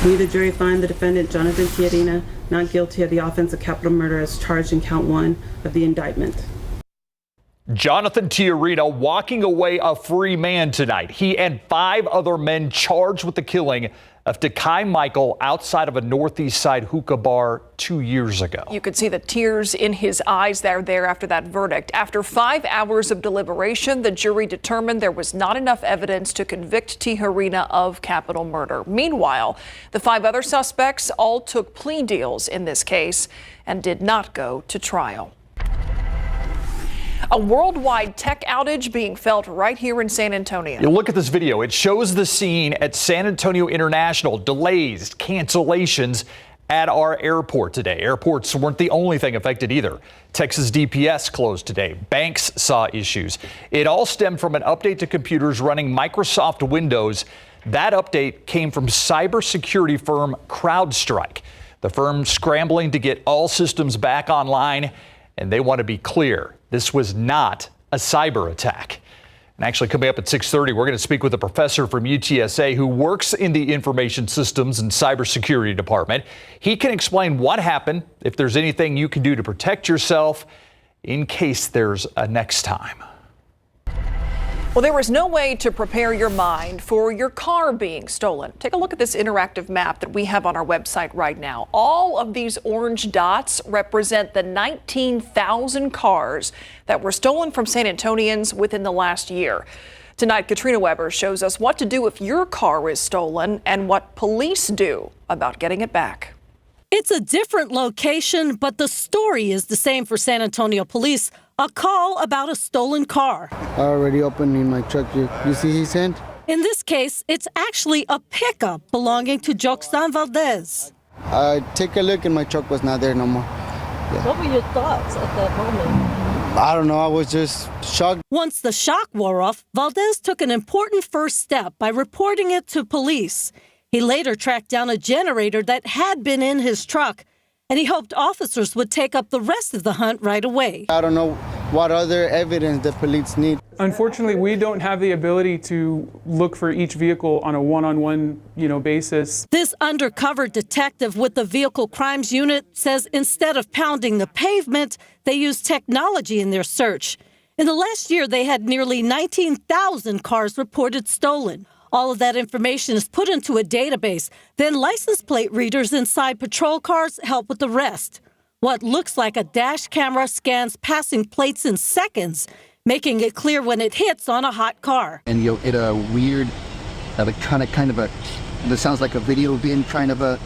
We, the jury, find the defendant, Jonathan Tiarina, not guilty of the offense of capital murder as charged in count 1 of the indictment. Jonathan Tiarina walking away a free man tonight. He and 5 other men charged with the killing of Takai Michael outside of a Northeast Side hookah bar 2 years ago. You could see the tears in his eyes there after that verdict. After 5 hours of deliberation, the jury determined there was not enough evidence to convict Tiarina of capital murder. Meanwhile, the 5 other suspects all took plea deals in this case and did not go to trial. A worldwide tech outage being felt right here in San Antonio. You look at this video. It shows the scene at San Antonio International. Delays, cancellations at our airport today. Airports weren't the only thing affected either. Texas DPS closed today. Banks saw issues. It all stemmed from an update to computers running Microsoft Windows. That update came from cybersecurity firm CrowdStrike. The firm scrambling to get all systems back online, and they want to be clear. This was not a cyber attack. And actually, coming up at 6:30, we're going to speak with a professor from UTSA who works in the information systems and cybersecurity department. He can explain what happened, if there's anything you can do to protect yourself in case there's a next time. Well, there is no way to prepare your mind for your car being stolen. Take a look at this interactive map that we have on our website right now. All of these orange dots represent the 19,000 cars that were stolen from San Antonians within the last year. Tonight, Katrina Weber shows us what to do if your car is stolen and what police do about getting it back. It's a different location, but the story is the same for San Antonio police. A call about a stolen car. I already opened in my truck. You see his hand? In this case, it's actually a pickup belonging to Joxan Valdez. Take a look and my truck was not there no more. Yeah. What were your thoughts at that moment? I don't know. I was just shocked. Once the shock wore off, Valdez took an important first step by reporting it to police. He later tracked down a generator that had been in his truck, and he hoped officers would take up the rest of the hunt right away. I don't know what other evidence the police need. Unfortunately, we don't have the ability to look for each vehicle on a one-on-one, basis. This undercover detective with the Vehicle Crimes Unit says instead of pounding the pavement, they used technology in their search. In the last year, they had nearly 19,000 cars reported stolen. All of that information is put into a database. Then license plate readers inside patrol cars help with the rest. What looks like a dash camera scans passing plates in seconds, making it clear when it hits on a hot car. And it a weird, kind of a, that sounds like a video being kind of a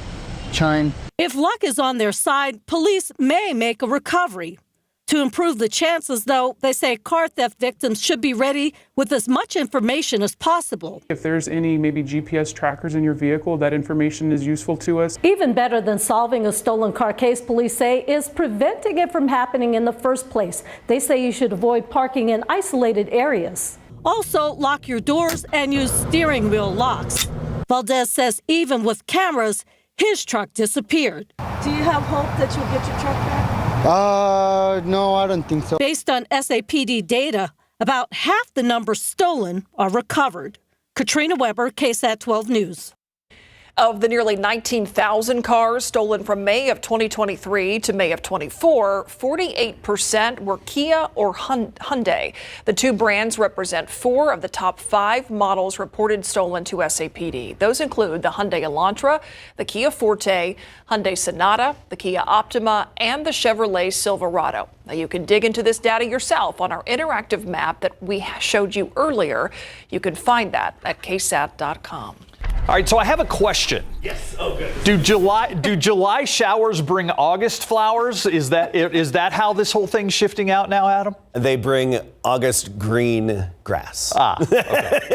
chime. If luck is on their side, police may make a recovery. To improve the chances, though, they say car theft victims should be ready with as much information as possible. If there's any maybe GPS trackers in your vehicle, that information is useful to us. Even better than solving a stolen car case, police say, is preventing it from happening in the first place. They say you should avoid parking in isolated areas. Also, lock your doors and use steering wheel locks. Valdez says even with cameras, his truck disappeared. Do you have hope that you'll get your truck back? No, I don't think so. Based on SAPD data, about half the numbers stolen are recovered. Katrina Weber, KSAT 12 News. Of the nearly 19,000 cars stolen from May of 2023 to May of 24, 48% were Kia or Hyundai. The two brands represent 4 of the top 5 models reported stolen to SAPD. Those include the Hyundai Elantra, the Kia Forte, Hyundai Sonata, the Kia Optima, and the Chevrolet Silverado. Now, you can dig into this data yourself on our interactive map that we showed you earlier. You can find that at ksat.com. All right, so I have a question. Yes. Oh, good. Do July showers bring August flowers? Is that how this whole thing's shifting out now, Adam? They bring August green grass. Okay. All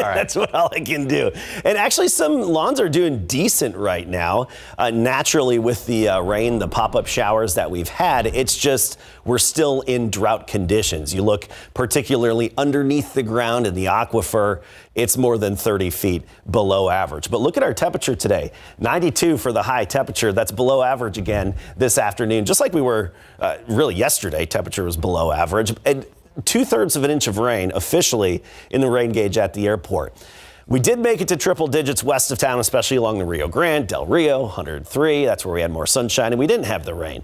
right. That's what all I can do. And actually, some lawns are doing decent right now. Naturally, with the rain, the pop-up showers that we've had, it's just we're still in drought conditions. You look particularly underneath the ground in the aquifer, it's more than 30 feet below average. But look at our temperature today. 92 for the high temperature. That's below average again this afternoon. Just like we were really yesterday, temperature was below average. And 2/3 of an inch of rain officially in the rain gauge at the airport. We did make it to triple digits west of town, especially along the Rio Grande, Del Rio, 103. That's where we had more sunshine and we didn't have the rain.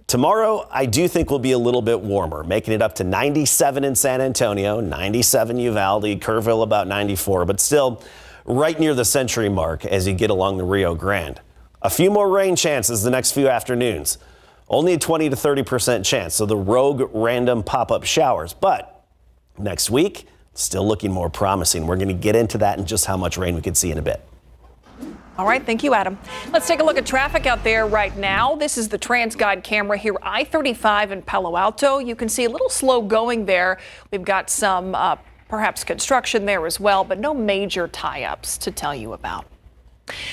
Tomorrow, I do think will be a little bit warmer, making it up to 97 in San Antonio, 97 Uvalde, Kerrville about 94, but still right near the century mark as you get along the Rio Grande. A few more rain chances the next few afternoons. Only a 20 to 30% chance, so the rogue random pop-up showers. But next week, still looking more promising. We're going to get into that and just how much rain we could see in a bit. All right, thank you, Adam. Let's take a look at traffic out there right now. This is the TransGuide camera here, I-35 in Palo Alto. You can see a little slow going there. We've got some perhaps construction there as well, but no major tie-ups to tell you about.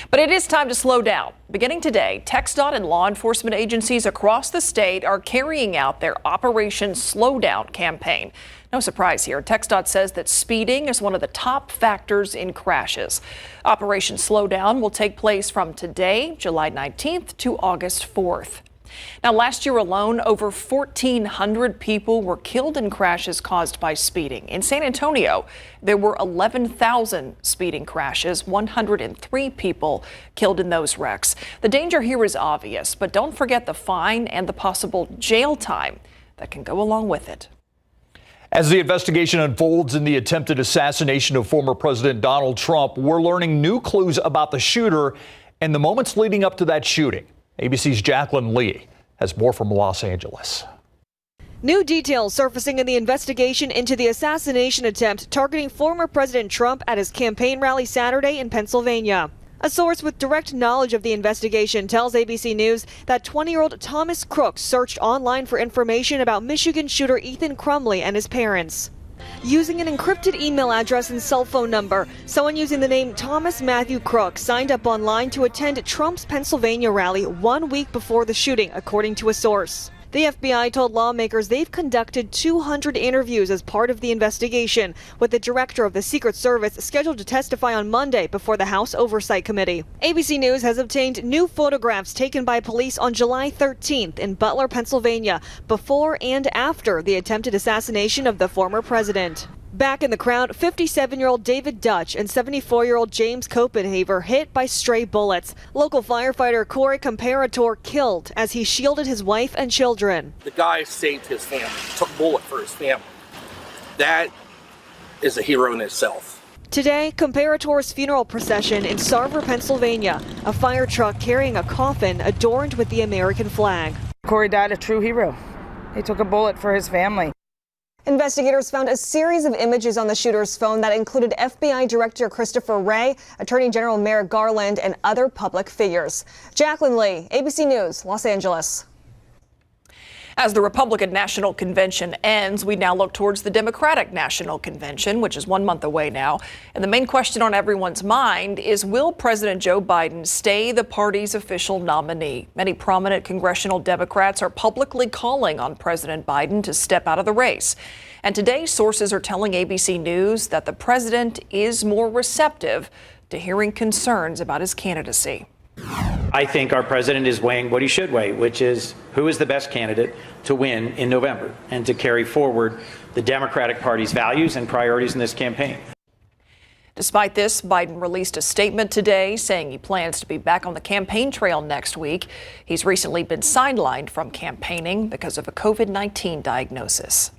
But it is time to slow down. Beginning today, TxDOT and law enforcement agencies across the state are carrying out their Operation Slow Down campaign. No surprise here. TxDOT says that speeding is one of the top factors in crashes. Operation Slow Down will take place from today, July 19th to August 4th. Now, last year alone, over 1,400 people were killed in crashes caused by speeding. In San Antonio, there were 11,000 speeding crashes, 103 people killed in those wrecks. The danger here is obvious, but don't forget the fine and the possible jail time that can go along with it. As the investigation unfolds in the attempted assassination of former President Donald Trump, we're learning new clues about the shooter and the moments leading up to that shooting. ABC's Jacqueline Lee has more from Los Angeles. New details surfacing in the investigation into the assassination attempt targeting former President Trump at his campaign rally Saturday in Pennsylvania. A source with direct knowledge of the investigation tells ABC News that 20-year-old Thomas Crooks searched online for information about Michigan shooter Ethan Crumley and his parents. Using an encrypted email address and cell phone number, someone using the name Thomas Matthew Crooks signed up online to attend Trump's Pennsylvania rally 1 week before the shooting, according to a source. The FBI told lawmakers they've conducted 200 interviews as part of the investigation, with the director of the Secret Service scheduled to testify on Monday before the House Oversight Committee. ABC News has obtained new photographs taken by police on July 13th in Butler, Pennsylvania, before and after the attempted assassination of the former president. Back in the crowd, 57-year-old David Dutch and 74-year-old James Copenhaver hit by stray bullets. Local firefighter Corey Comparator killed as he shielded his wife and children. The guy saved his family, took a bullet for his family. That is a hero in itself. Today, Comparator's funeral procession in Sarver, Pennsylvania, a fire truck carrying a coffin adorned with the American flag. Corey died a true hero. He took a bullet for his family. Investigators found a series of images on the shooter's phone that included FBI Director Christopher Wray, Attorney General Merrick Garland, and other public figures. Jacqueline Lee, ABC News, Los Angeles. As the Republican National Convention ends, we now look towards the Democratic National Convention, which is 1 month away now. And the main question on everyone's mind is, will President Joe Biden stay the party's official nominee? Many prominent congressional Democrats are publicly calling on President Biden to step out of the race. And today, sources are telling ABC News that the president is more receptive to hearing concerns about his candidacy. I think our president is weighing what he should weigh, which is who is the best candidate to win in November and to carry forward the Democratic Party's values and priorities in this campaign. Despite this, Biden released a statement today saying he plans to be back on the campaign trail next week. He's recently been sidelined from campaigning because of a COVID-19 diagnosis.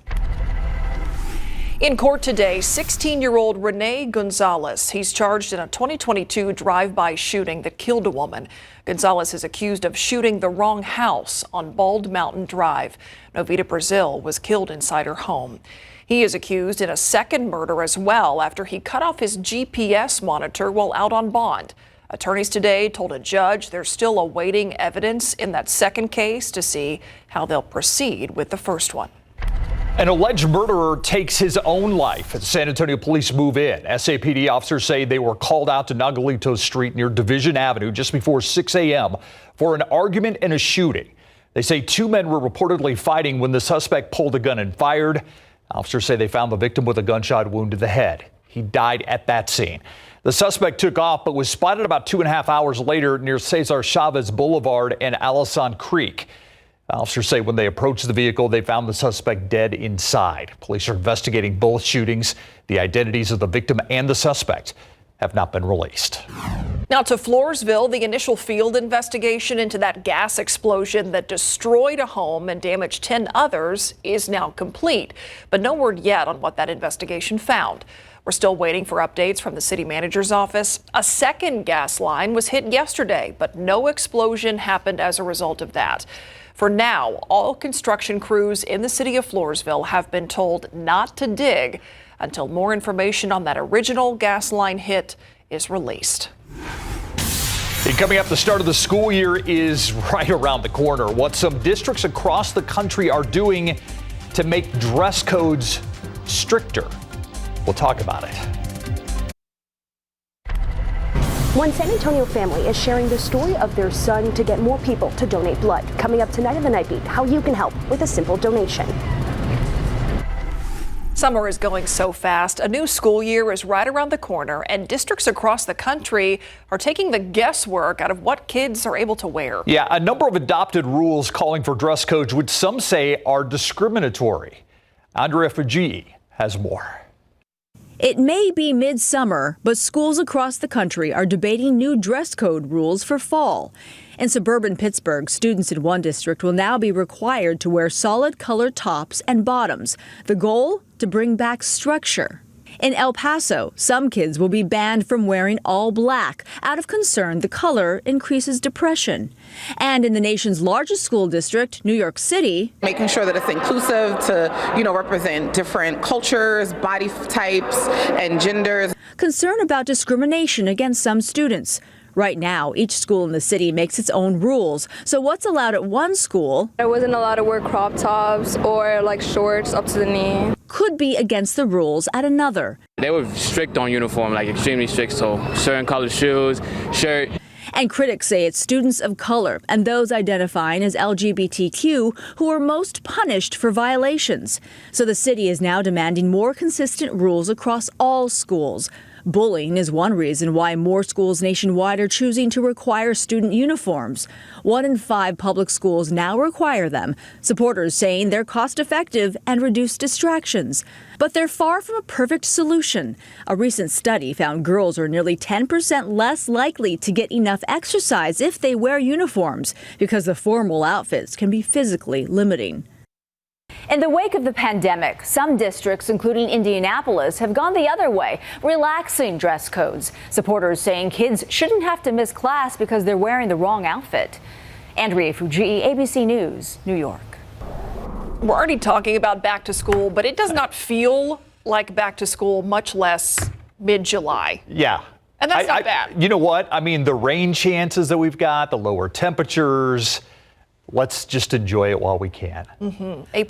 In court today, 16-year-old Rene Gonzalez. He's charged in a 2022 drive-by shooting that killed a woman. Gonzalez is accused of shooting the wrong house on Bald Mountain Drive. Novita Brazil was killed inside her home. He is accused in a second murder as well after he cut off his GPS monitor while out on bond. Attorneys today told a judge they're still awaiting evidence in that second case to see how they'll proceed with the first one. An alleged murderer takes his own life as San Antonio police move in. SAPD officers say they were called out to Nagalito Street near Division Avenue just before 6 a.m. for an argument and a shooting. They say two men were reportedly fighting when the suspect pulled a gun and fired. Officers say they found the victim with a gunshot wound to the head. He died at that scene. The suspect took off but was spotted about 2.5 hours later near Cesar Chavez Boulevard and Allison Creek. Officers say when they approached the vehicle, they found the suspect dead inside. Police are investigating both shootings, the identities of the victim and the suspect. have not been released. Now to Floresville, the initial field investigation into that gas explosion that destroyed a home and damaged 10 others is now complete, but no word yet on what that investigation found. We're still waiting for updates from the city manager's office. A second gas line was hit yesterday, but no explosion happened as a result of that. For now, all construction crews in the city of Floresville have been told not to dig until more information on that original gas line hit is released. And coming up, the start of the school year is right around the corner. What some districts across the country are doing to make dress codes stricter. We'll talk about it. One San Antonio family is sharing the story of their son to get more people to donate blood. Coming up tonight in the Night Beat, how you can help with a simple donation. Summer is going so fast. A new school year is right around the corner, and districts across the country are taking the guesswork out of what kids are able to wear. Yeah, a number of adopted rules calling for dress codes, which some say are discriminatory. Andrea Fujii has more. It may be midsummer, but schools across the country are debating new dress code rules for fall. In suburban Pittsburgh, students in one district will now be required to wear solid colored tops and bottoms. The goal? To bring back structure. In El Paso, some kids will be banned from wearing all black out of concern the color increases depression. And in the nation's largest school district, New York City, making sure that it's inclusive to, represent different cultures, body types, and genders. Concern about discrimination against some students. Right now, each school in the city makes its own rules. So what's allowed at one school I wasn't allowed to wear crop tops or shorts up to the knee. Could be against the rules at another. They were strict on uniform, extremely strict, so certain colored shoes, shirt. And critics say it's students of color and those identifying as LGBTQ who are most punished for violations. So the city is now demanding more consistent rules across all schools. Bullying is one reason why more schools nationwide are choosing to require student uniforms. 1 in 5 public schools now require them, supporters saying they're cost-effective and reduce distractions. But they're far from a perfect solution. A recent study found girls are nearly 10% less likely to get enough exercise if they wear uniforms, because the formal outfits can be physically limiting. In the wake of the pandemic, some districts, including Indianapolis, have gone the other way, relaxing dress codes. Supporters saying kids shouldn't have to miss class because they're wearing the wrong outfit. Andrea Fujii, ABC News, New York. We're already talking about back to school, but it does not feel like back to school, much less mid-July. Yeah. And that's not bad. You know what? I mean, the rain chances that we've got, the lower temperatures. Let's just enjoy it while we can. A+.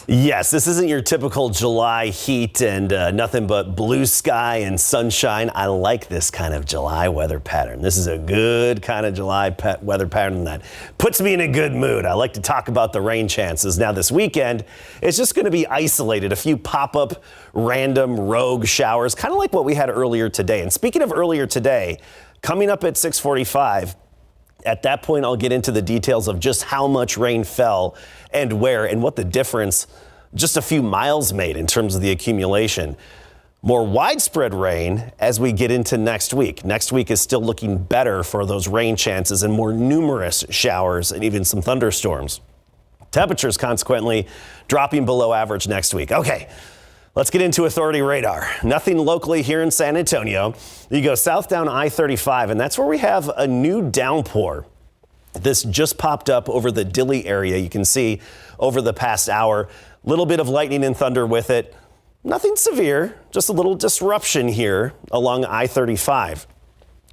Yes, this isn't your typical July heat and nothing but blue sky and sunshine. I like this kind of July weather pattern. This is a good kind of July weather pattern that puts me in a good mood. I like to talk about the rain chances. Now this weekend, it's just going to be isolated. A few pop-up random rogue showers, kind of like what we had earlier today. And speaking of earlier today, coming up at 6:45, at that point, I'll get into the details of just how much rain fell and where and what the difference just a few miles made in terms of the accumulation. More widespread rain as we get into next week. Next week is still looking better for those rain chances and more numerous showers and even some thunderstorms. Temperatures consequently dropping below average next week. Okay. Let's get into Authority Radar. Nothing locally here in San Antonio. You go south down I-35, and that's where we have a new downpour. This just popped up over the Dilley area. You can see over the past hour, little bit of lightning and thunder with it. Nothing severe, just a little disruption here along I-35.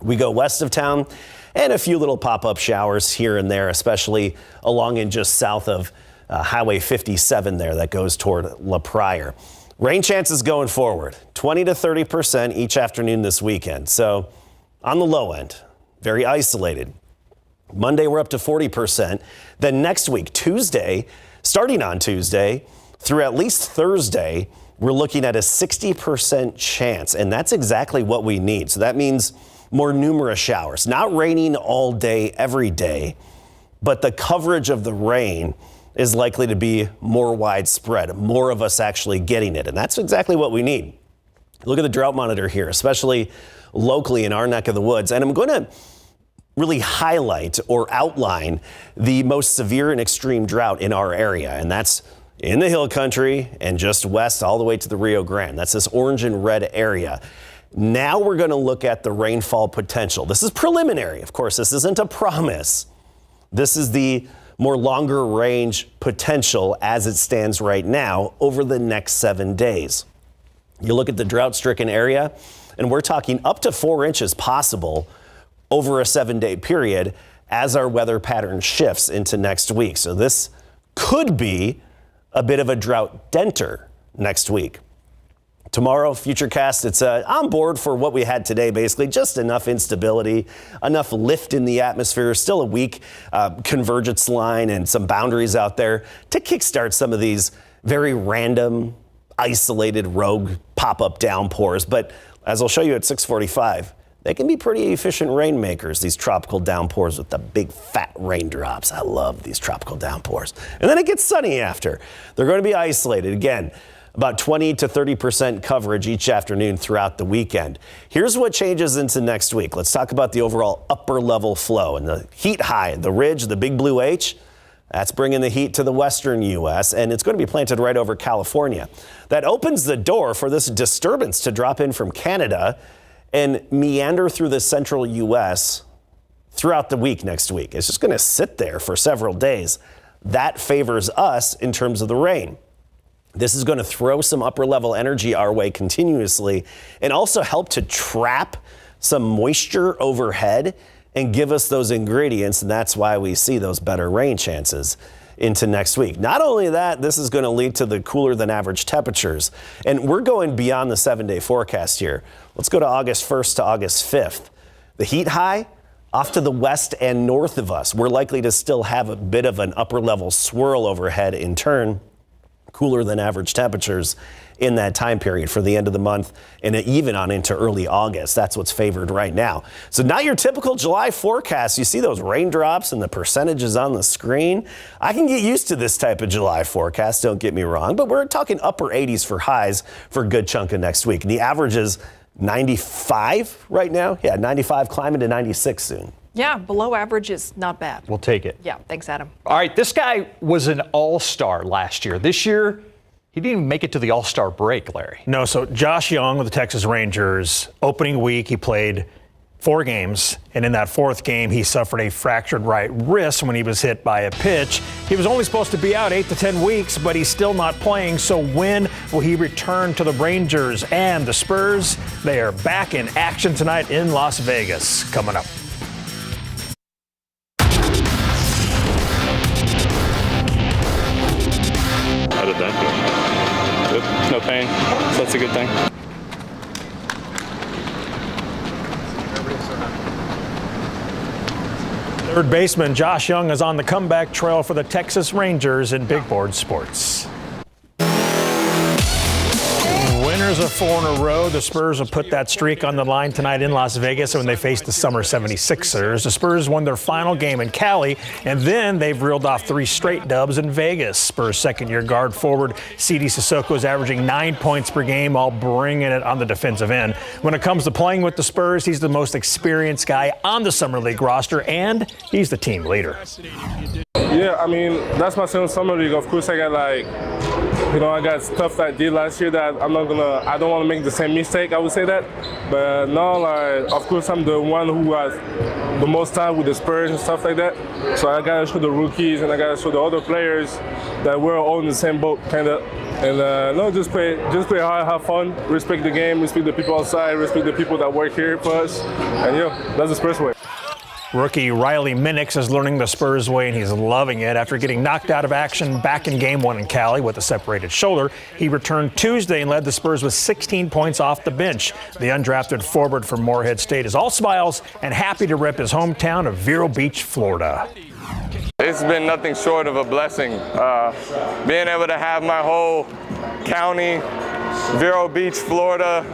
We go west of town, and a few little pop-up showers here and there, especially along and just south of Highway 57 there that goes toward La Pryor. Rain chances going forward, 20 to 30% each afternoon this weekend. So on the low end, very isolated. Monday, we're up to 40%. Then next week, Tuesday, starting on Tuesday through at least Thursday, we're looking at a 60% chance. And that's exactly what we need. So that means more numerous showers, not raining all day, every day, but the coverage of the rain is likely to be more widespread, more of us actually getting it. And that's exactly what we need. Look at the drought monitor here, especially locally in our neck of the woods. And I'm going to really highlight or outline the most severe and extreme drought in our area. And that's in the hill country and just west all the way to the Rio Grande. That's this orange and red area. Now we're going to look at the rainfall potential. This is preliminary. Of course, this isn't a promise. This is the more longer range potential as it stands right now over the next 7 days. You look at the drought-stricken area, and we're talking up to 4 inches possible over a 7-day period as our weather pattern shifts into next week. So this could be a bit of a drought denter next week. Tomorrow, Futurecast, it's on board for what we had today, basically. Just enough instability, enough lift in the atmosphere, still a weak convergence line and some boundaries out there to kickstart some of these very random, isolated, rogue pop-up downpours. But as I'll show you at 6:45, they can be pretty efficient rainmakers, these tropical downpours with the big fat raindrops. I love these tropical downpours. And then it gets sunny after. They're going to be isolated again. About 20 to 30% coverage each afternoon throughout the weekend. Here's what changes into next week. Let's talk about the overall upper level flow and the heat high, the ridge, the big blue H. That's bringing the heat to the western U.S. and it's going to be planted right over California. That opens the door for this disturbance to drop in from Canada and meander through the central U.S. throughout the week next week. It's just going to sit there for several days. That favors us in terms of the rain. This is going to throw some upper level energy our way continuously and also help to trap some moisture overhead and give us those ingredients. And that's why we see those better rain chances into next week. Not only that, this is going to lead to the cooler than average temperatures. And we're going beyond the 7-day forecast here. Let's go to August 1st to August 5th. The heat high off to the west and north of us. We're likely to still have a bit of an upper level swirl overhead in turn. Cooler than average temperatures in that time period for the end of the month and even on into early August. That's what's favored right now. So not your typical July forecast. You see those raindrops and the percentages on the screen. I can get used to this type of July forecast, don't get me wrong, but we're talking upper 80s for highs for a good chunk of next week. And the average is 95 right now. Yeah, 95 climbing to 96 soon. Yeah, below average is not bad. We'll take it. Yeah, thanks, Adam. All right, this guy was an all-star last year. This year, he didn't even make it to the all-star break, Larry. No, so Josh Young with the Texas Rangers, opening week, he played 4 games, and in that 4th game, he suffered a fractured right wrist when he was hit by a pitch. He was only supposed to be out 8 to 10 weeks, but he's still not playing. So when will he return to the Rangers and the Spurs? They are back in action tonight in Las Vegas. Coming up. How did that go? Good. No pain, so that's a good thing. Third baseman Josh Young is on the comeback trail for the Texas Rangers in Big Board Sports. Winners of 4 in a row. The Spurs will put that streak on the line tonight in Las Vegas when they face the summer 76ers. The Spurs won their final game in Cali, and then they've reeled off 3 straight dubs in Vegas. Spurs second-year guard forward C.D. Sissoko is averaging 9 points per game, while bringing it on the defensive end. When it comes to playing with the Spurs, he's the most experienced guy on the Summer League roster, and he's the team leader. Yeah, I mean, that's my second Summer League. Of course, I got I got stuff that I did last year that I don't want to make the same mistake, I would say that. But now, of course, I'm the one who has the most time with the Spurs and stuff like that. So I got to show the rookies and I got to show the other players that we're all in the same boat, kind of. And just play hard, have fun, respect the game, respect the people outside, respect the people that work here for us. And, that's the Spurs way. Rookie Riley Minix is learning the Spurs way, and he's loving it. After getting knocked out of action back in Game 1 in Cali with a separated shoulder, he returned Tuesday and led the Spurs with 16 points off the bench. The undrafted forward from Morehead State is all smiles and happy to rep his hometown of Vero Beach, Florida. It's been nothing short of a blessing. Being able to have my whole county, Vero Beach, Florida,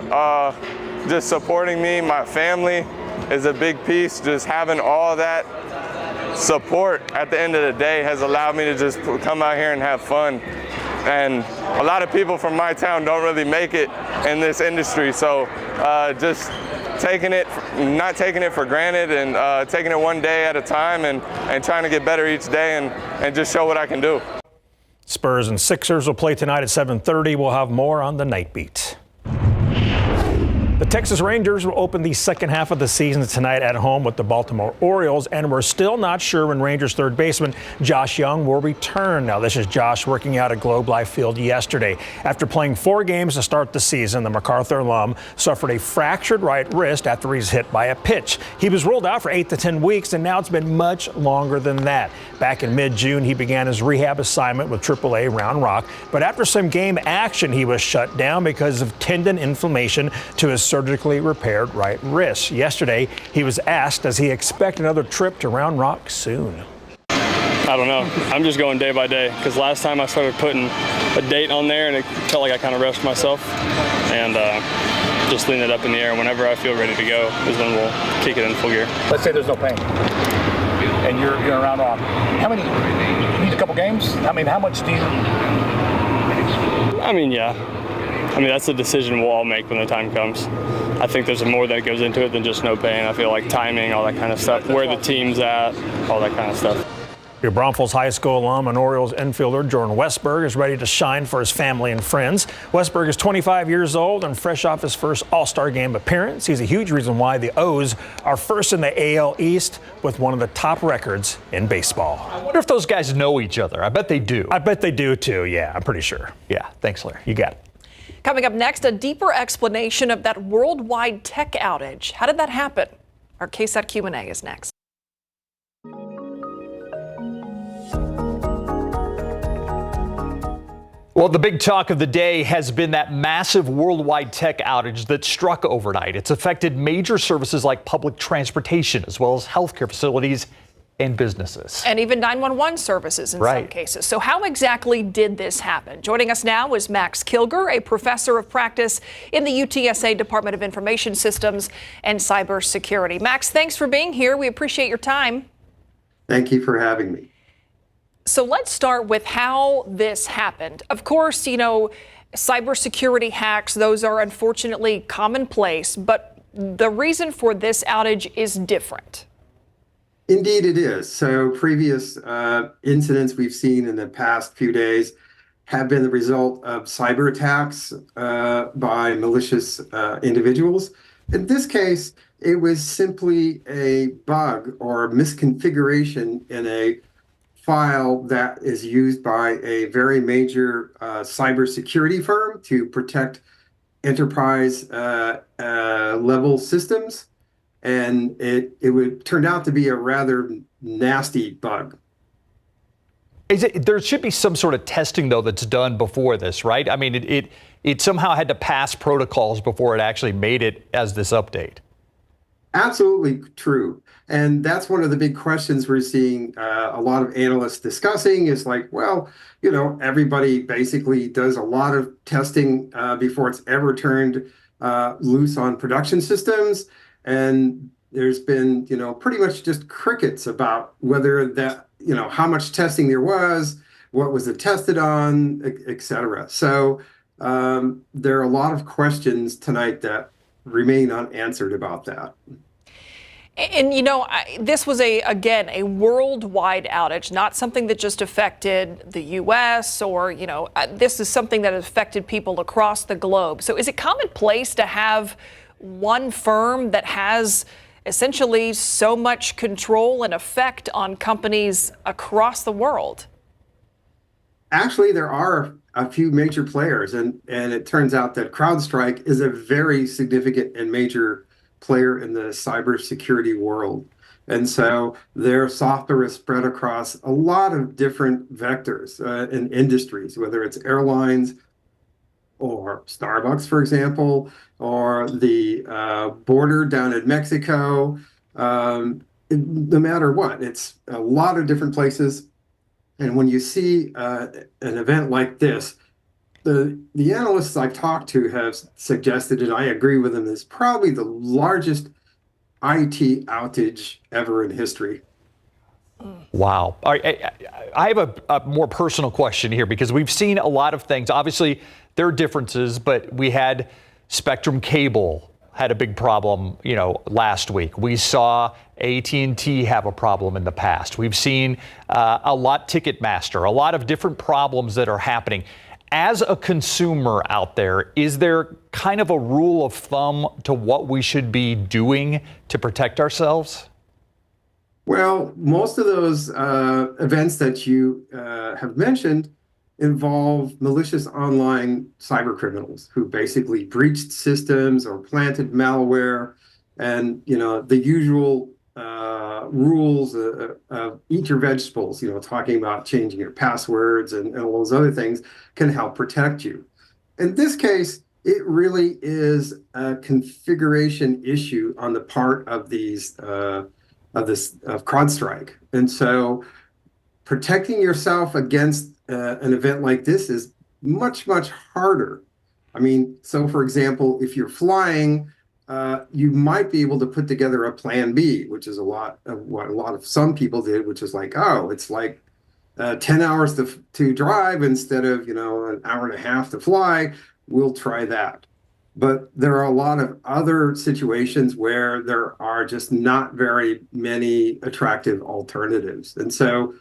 just supporting me, my family, is a big piece. Just having all that support at the end of the day has allowed me to just come out here and have fun. And a lot of people from my town don't really make it in this industry, so just not taking it for granted and taking it one day at a time and trying to get better each day and just show what I can do. Spurs and Sixers will play tonight at 7:30. We'll have more on the Night Beat. The Texas Rangers will open the second half of the season tonight at home with the Baltimore Orioles, and we're still not sure when Rangers third baseman Josh Young will return. Now, this is Josh working out at Globe Life Field yesterday. After playing 4 games to start the season, the MacArthur alum suffered a fractured right wrist after he was hit by a pitch. He was ruled out for 8 to 10 weeks, and now it's been much longer than that. Back in mid-June, he began his rehab assignment with AAA Round Rock, but after some game action, he was shut down because of tendon inflammation to his surgically repaired right wrist. Yesterday, he was asked, does he expect another trip to Round Rock soon? I don't know. I'm just going day by day because last time I started putting a date on there and it felt like I kind of rushed myself and just leaving it up in the air. Whenever I feel ready to go is when we'll kick it in full gear. Let's say there's no pain and you're in Round Rock. How many? You need a couple games? I mean, how much do you? That's a decision we'll all make when the time comes. I think there's more that goes into it than just no pain. I feel like timing, all that kind of stuff, where the team's at, all that kind of stuff. Your Braunfels High School alum and Orioles infielder Jordan Westberg is ready to shine for his family and friends. Westberg is 25 years old and fresh off his first All-Star game appearance. He's a huge reason why the O's are first in the AL East with one of the top records in baseball. I wonder if those guys know each other. I bet they do. I bet they do too, yeah, I'm pretty sure. Yeah, thanks, Larry. You got it. Coming up next, a deeper explanation of that worldwide tech outage. How did that happen? Our KSAT Q&A is next. Well, the big talk of the day has been that massive worldwide tech outage that struck overnight. It's affected major services like public transportation, as well as healthcare facilities and businesses. And even 911 services in some cases. So how exactly did this happen? Joining us now is Max Kilger, a professor of practice in the UTSA Department of Information Systems and Cybersecurity. Max, thanks for being here. We appreciate your time. Thank you for having me. So let's start with how this happened. Of course, cybersecurity hacks, those are unfortunately commonplace, but the reason for this outage is different. Indeed, it is. So previous incidents we've seen in the past few days have been the result of cyber attacks by malicious individuals. In this case, it was simply a bug or misconfiguration in a file that is used by a very major cybersecurity firm to protect enterprise level systems. And it turned out to be a rather nasty bug. There should be some sort of testing, though, that's done before this, right? I mean, it somehow had to pass protocols before it actually made it as this update. Absolutely true. And that's one of the big questions we're seeing a lot of analysts discussing is like, well, everybody basically does a lot of testing before it's ever turned loose on production systems. And there's been, pretty much just crickets about whether that, how much testing there was, what was it tested on, et cetera. So there are a lot of questions tonight that remain unanswered about that. And, this was again, a worldwide outage, not something that just affected the U.S. or, this is something that affected people across the globe. So is it commonplace to have one firm that has essentially so much control and effect on companies across the world? Actually, there are a few major players, and it turns out that CrowdStrike is a very significant and major player in the cybersecurity world. And so their software is spread across a lot of different vectors in industries, whether it's airlines or Starbucks, for example, or the border down in Mexico. No matter what, it's a lot of different places. And when you see an event like this, the analysts I've talked to have suggested, and I agree with them, is probably the largest IT outage ever in history. Wow. All right, I have a more personal question here because we've seen a lot of things. Obviously, there are differences, but we had Spectrum Cable had a big problem, last week. We saw AT&T have a problem in the past. We've seen a lot Ticketmaster, a lot of different problems that are happening. As a consumer out there, is there kind of a rule of thumb to what we should be doing to protect ourselves? Well, most of those events that you have mentioned involve malicious online cyber criminals who basically breached systems or planted malware, and the usual rules of eat your vegetables, talking about changing your passwords and all those other things can help protect you. In this case, it really is a configuration issue on the part of these of CrowdStrike. And so protecting yourself against an event like this is much, much harder. I mean, so for example, if you're flying, you might be able to put together a plan B, which is a lot of what some people did, which is like, oh, it's like 10 hours to drive instead of, an hour and a half to fly. We'll try that. But there are a lot of other situations where there are just not very many attractive alternatives. And so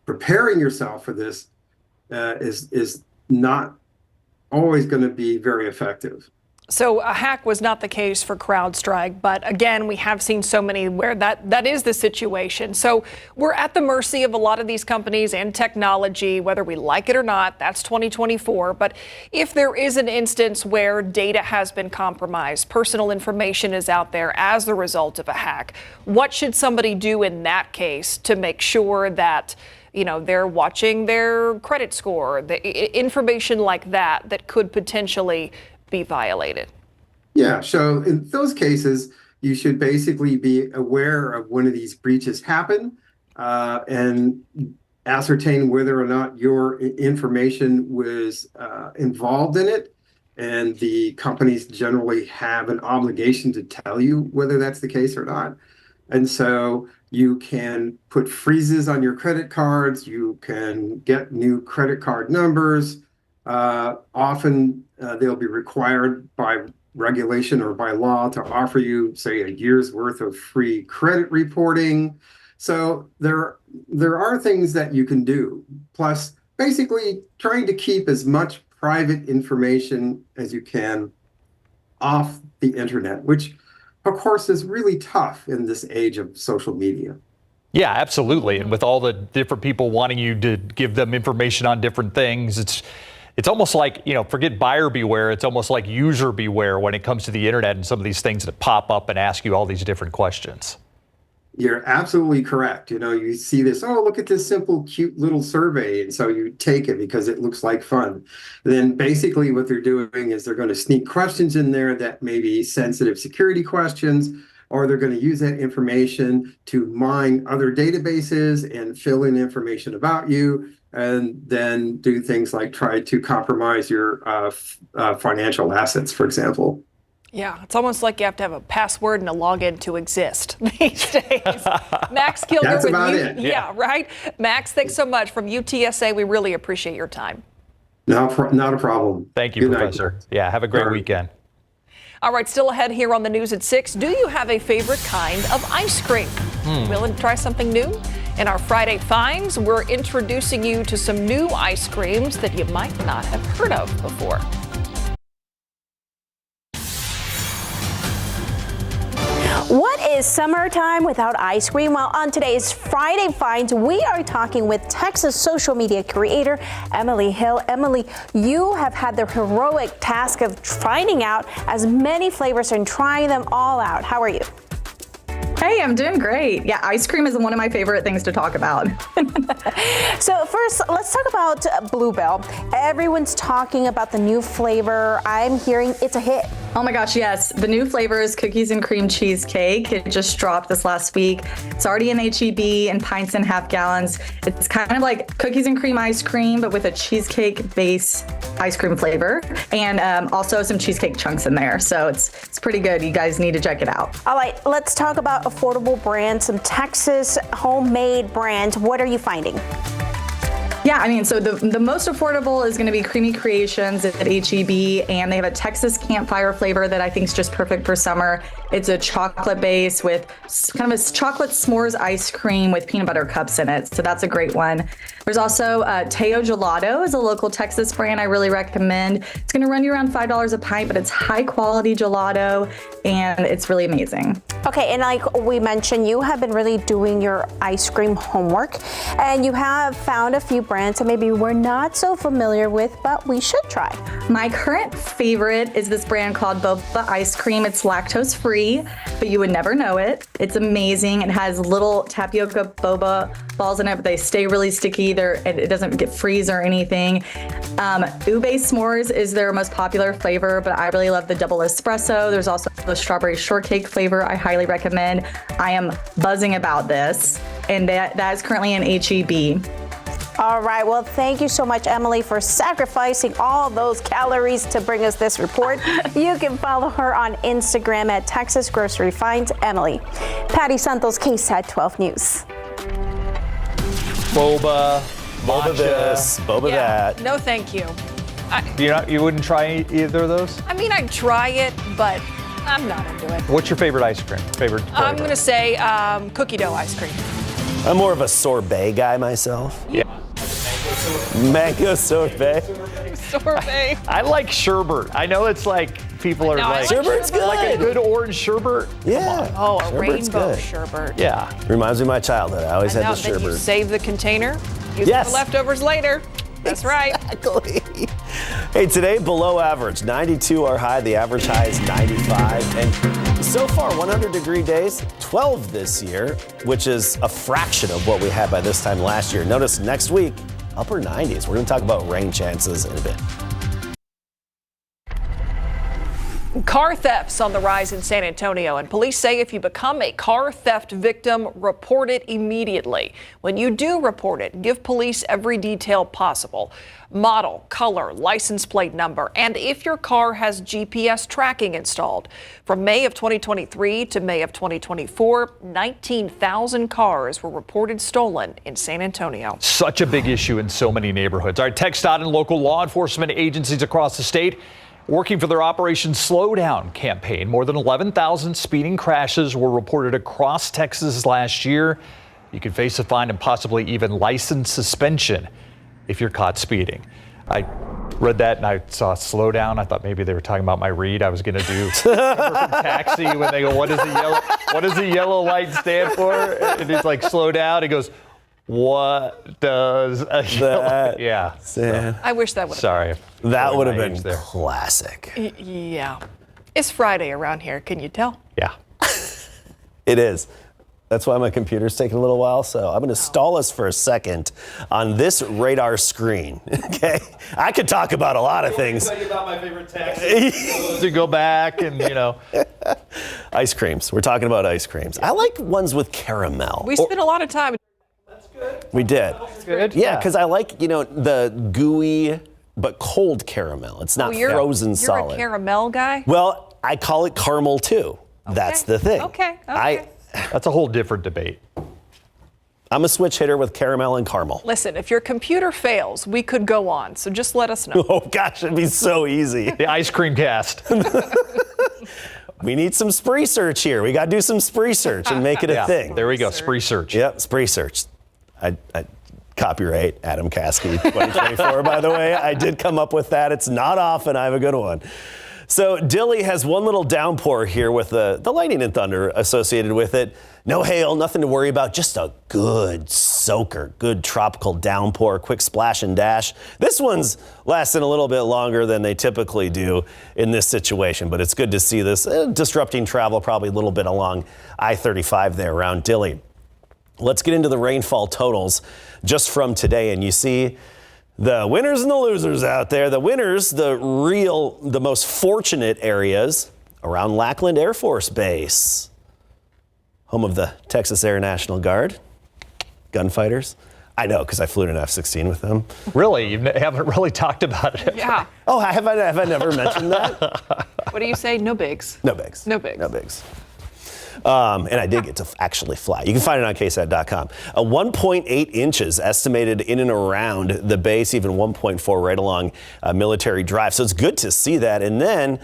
preparing yourself for this is not always going to be very effective. So a hack was not the case for CrowdStrike, but again, we have seen so many where that is the situation. So we're at the mercy of a lot of these companies and technology, whether we like it or not. That's 2024. But if there is an instance where data has been compromised, personal information is out there as the result of a hack, what should somebody do in that case to make sure that they're watching their credit score, the information like that could potentially be violated? Yeah, so in those cases, you should basically be aware of when these breaches happen and ascertain whether or not your information was involved in it. And the companies generally have an obligation to tell you whether that's the case or not. And so you can put freezes on your credit cards. You can get new credit card numbers. Often they'll be required by regulation or by law to offer you, say, a year's worth of free credit reporting. So there are things that you can do. Plus, basically trying to keep as much private information as you can off the internet, which, of course, is really tough in this age of social media. Yeah, absolutely. And with all the different people wanting you to give them information on different things, it's almost like, forget buyer beware. It's almost like user beware when it comes to the internet and some of these things that pop up and ask you all these different questions. You're absolutely correct. You see this, oh, look at this simple, cute little survey. And so you take it because it looks like fun. Then basically what they're doing is they're going to sneak questions in there that may be sensitive security questions, or they're going to use that information to mine other databases and fill in information about you, and then do things like try to compromise your financial assets, for example. Yeah, it's almost like you have to have a password and a login to exist these days. Max Kilger That's with about you. it. Yeah, right? Max, thanks so much from UTSA. We really appreciate your time. Not a problem. Thank you, Professor. Yeah, have a great weekend. All right, still ahead here on the news at 6. Do you have a favorite kind of ice cream? Willing to try something new? In our Friday Finds, we're introducing you to some new ice creams that you might not have heard of before. What is summertime without ice cream? Well, on today's Friday Finds, we are talking with Texas social media creator Emily Hill. Emily, you have had the heroic task of finding out as many flavors and trying them all out. How are you? Hey, I'm doing great. Yeah, ice cream is one of my favorite things to talk about. So first, let's talk about Bluebell. Everyone's talking about the new flavor. I'm hearing it's a hit. Oh my gosh, yes. The new flavor is cookies and cream cheesecake. It just dropped this last week. It's already in H-E-B in pints and half gallons. It's kind of like cookies and cream ice cream, but with a cheesecake base ice cream flavor, and also some cheesecake chunks in there. So it's pretty good. You guys need to check it out. All right, let's talk about affordable brands, some Texas homemade brands. What are you finding? Yeah, I mean, so the most affordable is going to be Creamy Creations at H-E-B, and they have a Texas campfire flavor that I think is just perfect for summer. It's a chocolate base with kind of a chocolate s'mores ice cream with peanut butter cups in it. So that's a great one. There's also Teo Gelato is a local Texas brand I really recommend. It's going to run you around $5 a pint, but it's high quality gelato and it's really amazing. Okay, and like we mentioned, you have been really doing your ice cream homework, and you have found a few brands that maybe we're not so familiar with, but we should try. My current favorite is this brand called Boba Ice Cream. It's lactose free, but you would never know it. It's amazing. It has little tapioca boba balls in it, but they stay really sticky. It doesn't freeze or anything. Ube s'mores is their most popular flavor, but I really love the double espresso. There's also the strawberry shortcake flavor I highly recommend. I am buzzing about this, and that is currently in H-E-B. All right, well, thank you so much, Emily, for sacrificing all those calories to bring us this report. You can follow her on Instagram at Texas Grocery Finds Emily. Patty Santos, KSAT 12 News. Boba this, boba that. No, thank you. You wouldn't try either of those? I mean, I'd try it, but I'm not into it. What's your favorite ice cream? I'm going to say cookie dough ice cream. I'm more of a sorbet guy myself. Yeah. Mango sorbet. Sorbet. I like sherbet. I know it's like people are like sherbet's good. Like a good orange sherbet. Yeah. Oh, a Sherbet's rainbow good. sherbet. Yeah. Reminds me of my childhood. I always had the Then you sherbet. save the container, use it for leftovers later. That's right. Exactly. Hey, today below average, 92 our high. The average high is 95. And so far, 100-degree days, 12 this year, which is a fraction of what we had by this time last year. Notice next week, upper 90s. We're going to talk about rain chances in a bit. Car thefts on the rise in San Antonio, and police say if you become a car theft victim, report it immediately. When you do report it, give police every detail possible. Model, color, license plate number, and if your car has GPS tracking installed. From May of 2023 to May of 2024, 19,000 cars were reported stolen in San Antonio. Such a big issue in so many neighborhoods. All right, TxDOT and local law enforcement agencies across the state working for their Operation Slowdown campaign. More than 11,000 speeding crashes were reported across Texas last year. You could face a fine and possibly even license suspension if you're caught speeding. I read that and I saw Slowdown. I thought maybe they were talking about my read I was going to do taxi when they go, what does the yellow light stand for? And it's like, slow down. He goes, what does a yellow? Yeah. So, I wish that would have. Sorry. That would have been classic. Yeah. It's Friday around here. Can you tell? Yeah. It is. That's why my computer's taking a little while. So I'm going to stall us for a second on this radar screen. Okay. I could talk about a lot of things. Tell you about my favorite taxi. To go back and, Ice creams. We're talking about ice creams. I like ones with caramel. We spent a lot of time. We did. That's good. Yeah, because I like, the gooey but cold caramel. It's not frozen solid. You're a caramel guy? Well, I call it caramel too. Okay. That's the thing. Okay. That's a whole different debate. I'm a switch hitter with caramel and caramel. Listen, if your computer fails, we could go on. So just let us know. Oh, gosh, it'd be so easy. The ice cream cast. We need some spree search here. We got to do some spree search and make it a thing. There we go. Spree search. Yep, spree search. I copyright Adam Caskey 2024, by the way. I did come up with that. It's not often. I have a good one. So Dilley has one little downpour here with the lightning and thunder associated with it. No hail, nothing to worry about. Just a good soaker, good tropical downpour, quick splash and dash. This one's lasting a little bit longer than they typically do in this situation, but it's good to see this disrupting travel probably a little bit along I-35 there around Dilley. Let's get into the rainfall totals just from today, and you see the winners and the losers out there. The winners, the most fortunate areas around Lackland Air Force Base, home of the Texas Air National Guard, gunfighters. I know, because I flew in an F-16 with them. Really? You haven't really talked about it. Yeah. Oh, have I never mentioned that? What do you say? No bigs. No bigs. No bigs. No bigs. And I did get to actually fly. You can find it on KSAT.com. 1.8 inches estimated in and around the base, even 1.4 right along Military Drive. So it's good to see that. And then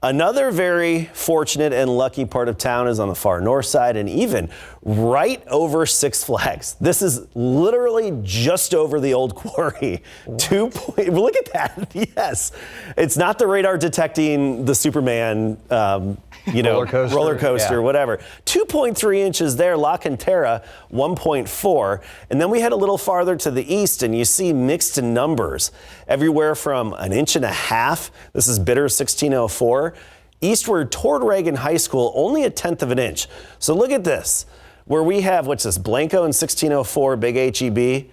another very fortunate and lucky part of town is on the far north side and even right over Six Flags. This is literally just over the old quarry. Look at that. Yes. It's not the radar detecting the Superman, roller coaster, yeah. whatever. 2.3 inches there, La Cantera, 1.4. And then we head a little farther to the east and you see mixed numbers everywhere from 1.5 inches. This is Bitter 1604. Eastward toward Reagan High School, only 1/10 of an inch. So look at this, where we have, what's this, Blanco and 1604, big HEB.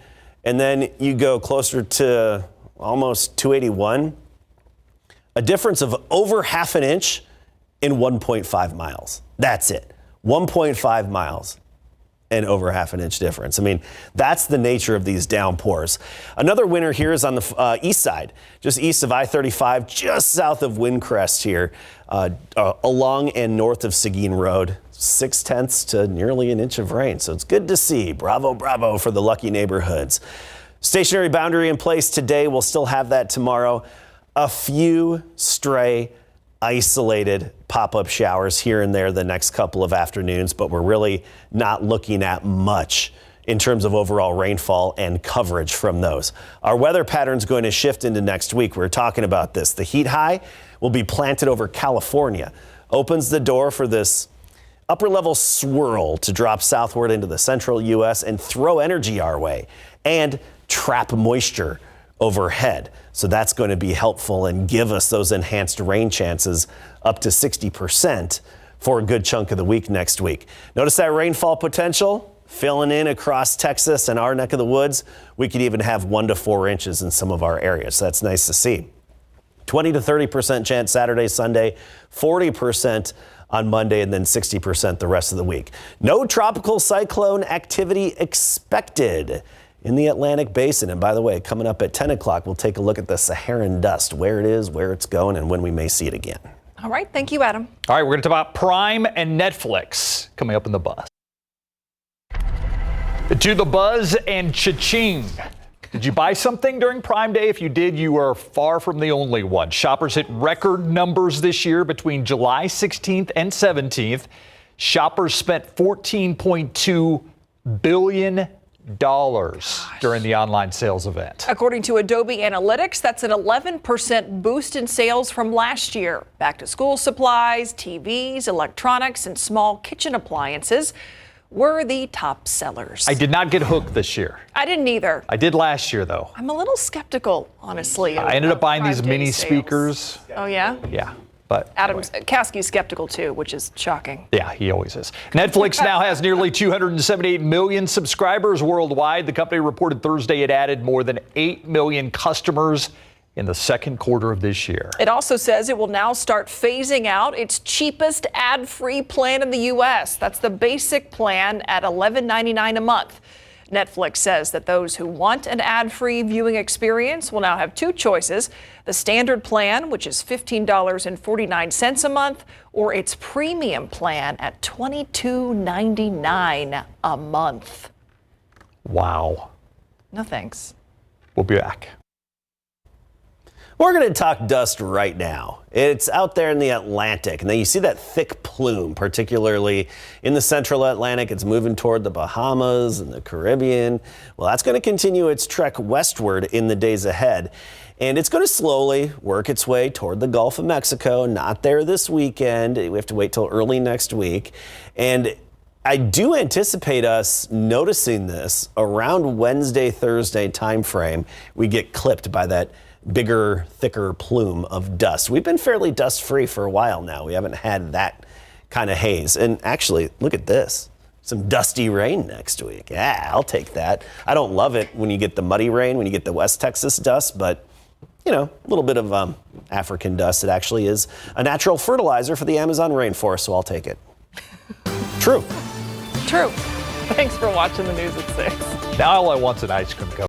And then you go closer to almost 281. A difference of over 1/2 inch in 1.5 miles. That's it. 1.5 miles and over 1/2 inch difference. I mean, that's the nature of these downpours. Another winner here is on the east side, just east of I-35, just south of Windcrest here, along and north of Seguin Road. 0.6 to nearly 1 inch of rain. So it's good to see. Bravo, bravo for the lucky neighborhoods. Stationary boundary in place today. We'll still have that tomorrow. A few stray isolated pop-up showers here and there the next couple of afternoons, but we're really not looking at much in terms of overall rainfall and coverage from those. Our weather pattern's going to shift into next week. We're talking about this. The heat high will be planted over California. Opens the door for this upper level swirl to drop southward into the central U.S. and throw energy our way and trap moisture overhead. So that's going to be helpful and give us those enhanced rain chances up to 60% for a good chunk of the week next week. Notice that rainfall potential filling in across Texas and our neck of the woods. We could even have 1 to 4 inches in some of our areas. So that's nice to see. 20 to 30% chance Saturday, Sunday, 40% on Monday, and then 60% the rest of the week. No tropical cyclone activity expected in the Atlantic Basin. And by the way, coming up at 10 o'clock, we'll take a look at the Saharan dust, where it is, where it's going, and when we may see it again. All right. Thank you, Adam. All right, we're going to talk about Prime and Netflix coming up in the Buzz. To the Buzz and cha-ching. Did you buy something during Prime Day? If you did, you are far from the only one. Shoppers hit record numbers this year between July 16th and 17th. Shoppers spent $14.2 billion during the online sales event. According to Adobe Analytics, that's an 11% boost in sales from last year. Back to school supplies, TVs, electronics, and small kitchen appliances were the top sellers. I did not get hooked this year. I didn't either. I did last year, though. I'm a little skeptical, honestly. I ended up buying these mini speakers. Oh, yeah? Yeah. But Adam's Caskey's skeptical too, which is shocking. Yeah, he always is. Netflix now has nearly 278 million subscribers worldwide. The company reported Thursday it added more than 8 million customers in the second quarter of this year. It also says it will now start phasing out its cheapest ad-free plan in the U.S. That's the basic plan at $11.99 a month. Netflix says that those who want an ad-free viewing experience will now have two choices: the standard plan, which is $15.49 a month, or its premium plan at $22.99 a month. Wow. No thanks. We'll be back. We're going to talk dust right now. It's out there in the Atlantic, and then you see that thick plume, particularly in the central Atlantic. It's moving toward the Bahamas and the Caribbean. Well, that's going to continue its trek westward in the days ahead, and it's going to slowly work its way toward the Gulf of Mexico. Not there this weekend. We have to wait till early next week, and I do anticipate us noticing this around Wednesday, Thursday timeframe. We get clipped by that bigger, thicker plume of dust. We've been fairly dust-free for a while now. We haven't had that kind of haze. And actually, look at this. Some dusty rain next week. Yeah, I'll take that. I don't love it when you get the muddy rain, when you get the West Texas dust, but you know, a little bit of African dust. It actually is a natural fertilizer for the Amazon rainforest, so I'll take it. True. True. Thanks for watching the news at 6. Now all I want's an ice cream cone.